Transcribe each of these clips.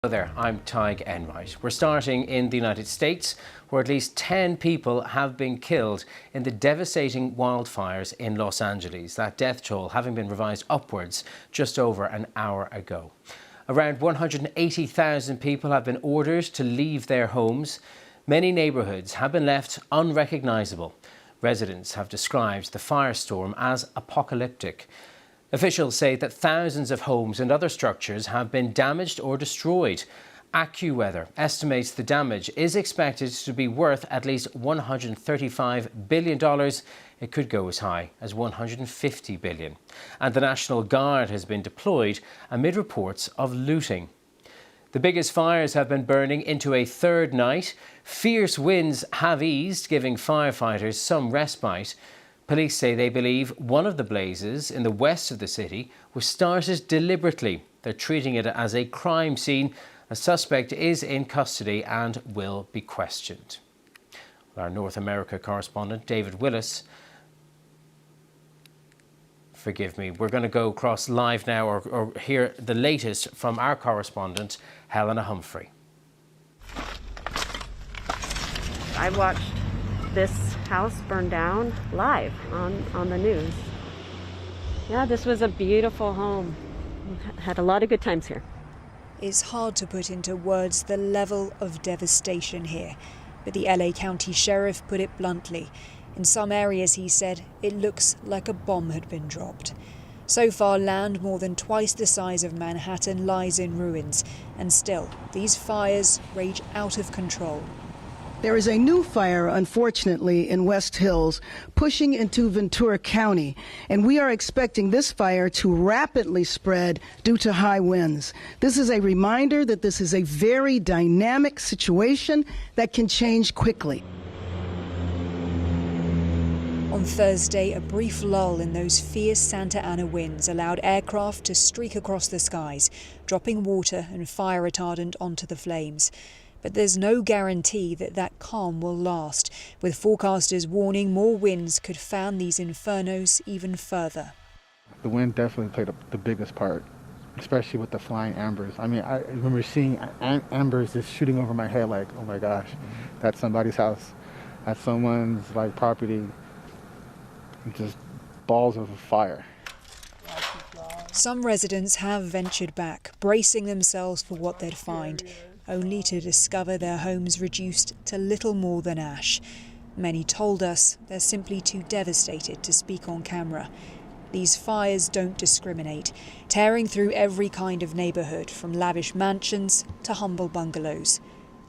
Hello there, I'm Tig Enright. We're starting in the United States, where at least 10 people have been killed in the devastating wildfires in Los Angeles, that death toll having been revised upwards just over an hour ago. Around 180,000 people have been ordered to leave their homes. Many neighbourhoods have been left unrecognisable. Residents have described the firestorm as apocalyptic. Officials say that thousands of homes and other structures have been damaged or destroyed. AccuWeather estimates the damage is expected to be worth at least $135 billion. It could go as high as $150 billion. And the National Guard has been deployed amid reports of looting. The biggest fires have been burning into a third night. Fierce winds have eased, giving firefighters some respite. Police say they believe one of the blazes in the west of the city was started deliberately. They're treating it as a crime scene. A suspect is in custody and will be questioned. Our North America correspondent, David Willis. Forgive me, we're going to go across live now or hear the latest from our correspondent, Helena Humphrey. I watched this house burn down live on the news. Yeah, this was a beautiful home. Had a lot of good times here. It's hard to put into words the level of devastation here, but the LA County Sheriff put it bluntly. In some areas, he said, it looks like a bomb had been dropped. So far, land more than twice the size of Manhattan lies in ruins, and still, these fires rage out of control. There is a new fire, unfortunately, in West Hills, pushing into Ventura County, and we are expecting this fire to rapidly spread due to high winds. This is a reminder that this is a very dynamic situation that can change quickly. On Thursday, a brief lull in those fierce Santa Ana winds allowed aircraft to streak across the skies, dropping water and fire retardant onto the flames. But there's no guarantee that that calm will last, with forecasters warning more winds could fan these infernos even further. The wind definitely played the biggest part, especially with the flying embers. I mean, I remember seeing embers just shooting over my head like, oh my gosh, that's somebody's house, that's someone's property, just balls of fire. Some residents have ventured back, bracing themselves for what they'd find, only to discover their homes reduced to little more than ash. Many told us they're simply too devastated to speak on camera. These fires don't discriminate, tearing through every kind of neighbourhood, from lavish mansions to humble bungalows.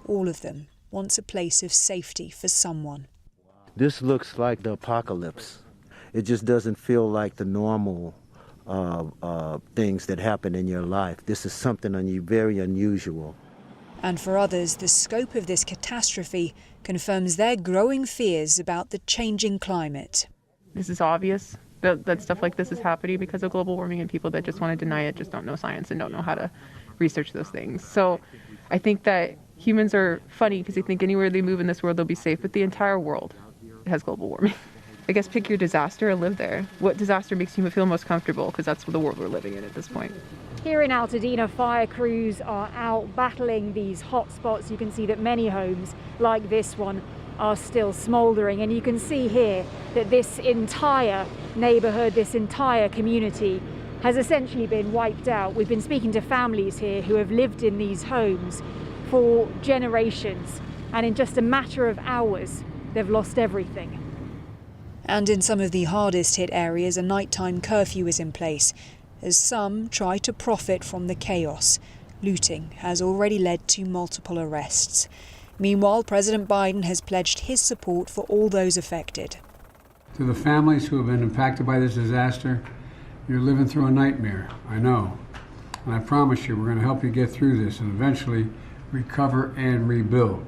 All of them wants a place of safety for someone. This looks like the apocalypse. It just doesn't feel like the normal things that happen in your life. This is something very unusual. And for others, the scope of this catastrophe confirms their growing fears about the changing climate. This is obvious that stuff like this is happening because of global warming, and people that just want to deny it just don't know science and don't know how to research those things. So I think that humans are funny because they think anywhere they move in this world they'll be safe, but the entire world has global warming. I guess pick your disaster and live there. What disaster makes you feel most comfortable? Because that's the world we're living in at this point. Here in Altadena, fire crews are out battling these hot spots. You can see that many homes, like this one, are still smouldering. And you can see here that this entire neighborhood, this entire community has essentially been wiped out. We've been speaking to families here who have lived in these homes for generations. And in just a matter of hours, they've lost everything. And in some of the hardest hit areas, a nighttime curfew is in place, as some try to profit from the chaos. Looting has already led to multiple arrests. Meanwhile, President Biden has pledged his support for all those affected. To the families who have been impacted by this disaster, you're living through a nightmare, I know. And I promise you, we're going to help you get through this and eventually recover and rebuild.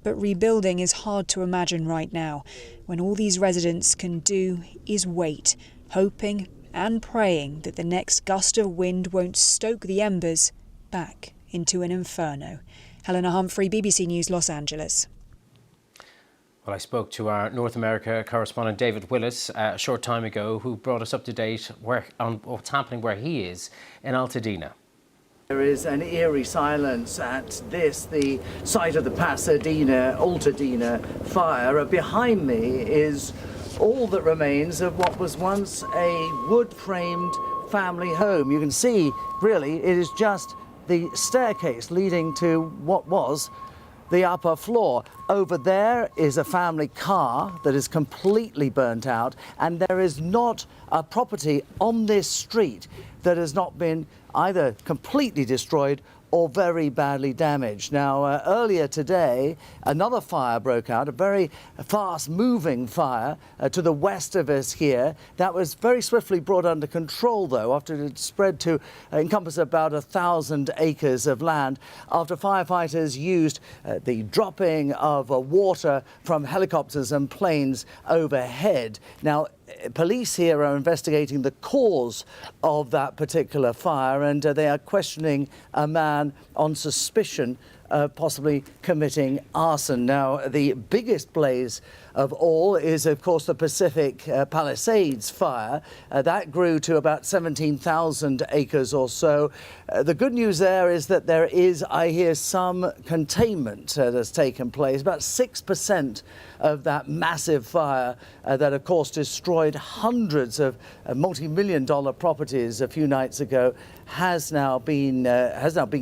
But rebuilding is hard to imagine right now, when all these residents can do is wait, hoping and praying that the next gust of wind won't stoke the embers back into an inferno. Helena Humphrey, BBC News, Los Angeles. Well, I spoke to our North America correspondent David Willis a short time ago, who brought us up to date on what's happening where he is in Altadena. There is an eerie silence at the site of the Pasadena, Altadena fire. Behind me is all that remains of what was once a wood-framed family home. You can see, really, it is just the staircase leading to what was the upper floor. Over there is a family car that is completely burnt out, and there is not a property on this street that has not been either completely destroyed or very badly damaged. Now, earlier today, another fire broke out, a very fast-moving fire to the west of us here. That was very swiftly brought under control, though, after it had spread to encompass about 1,000 acres of land, after firefighters used the dropping of water from helicopters and planes overhead. Now, police here are investigating the cause of that particular fire, and they are questioning a man on suspicion of possibly committing arson. Now, the biggest blaze of all is, of course, the Pacific Palisades fire. That grew to about 17,000 acres or so. The good news there is that there is, I hear, some containment that has taken place. About 6% of that massive fire that, of course, destroyed hundreds of multi-million-dollar properties a few nights ago has now been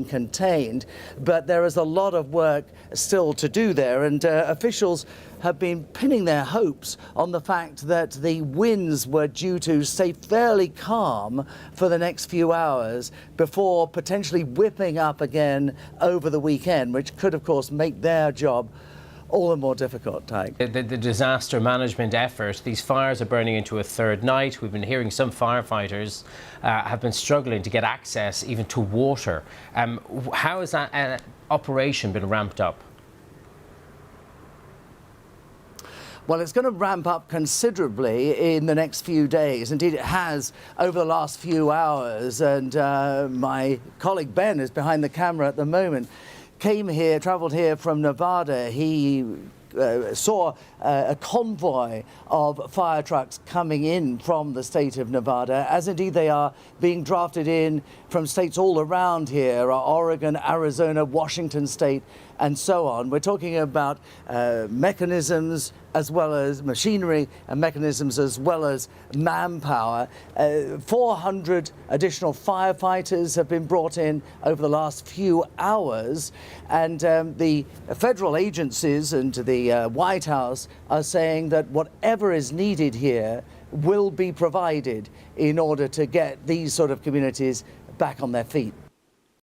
contained. But there is a lot of work still to do there, and officials have been pinning their hopes on the fact that the winds were due to stay fairly calm for the next few hours before potentially whipping up again over the weekend, which could, of course, make their job all the more difficult, Tyke. The disaster management effort, these fires are burning into a third night. We've been hearing some firefighters have been struggling to get access even to water. How has that operation been ramped up? Well, it's going to ramp up considerably in the next few days. Indeed, it has over the last few hours. And my colleague Ben is behind the camera at the moment. Travelled here from Nevada. He saw a convoy of fire trucks coming in from the state of Nevada, as indeed they are being drafted in from states all around here, Oregon, Arizona, Washington State, and so on. We're talking about mechanisms as well as machinery and mechanisms as well as manpower. 400 additional firefighters have been brought in over the last few hours, and the federal agencies and the White House are saying that whatever is needed here will be provided in order to get these sort of communities back on their feet.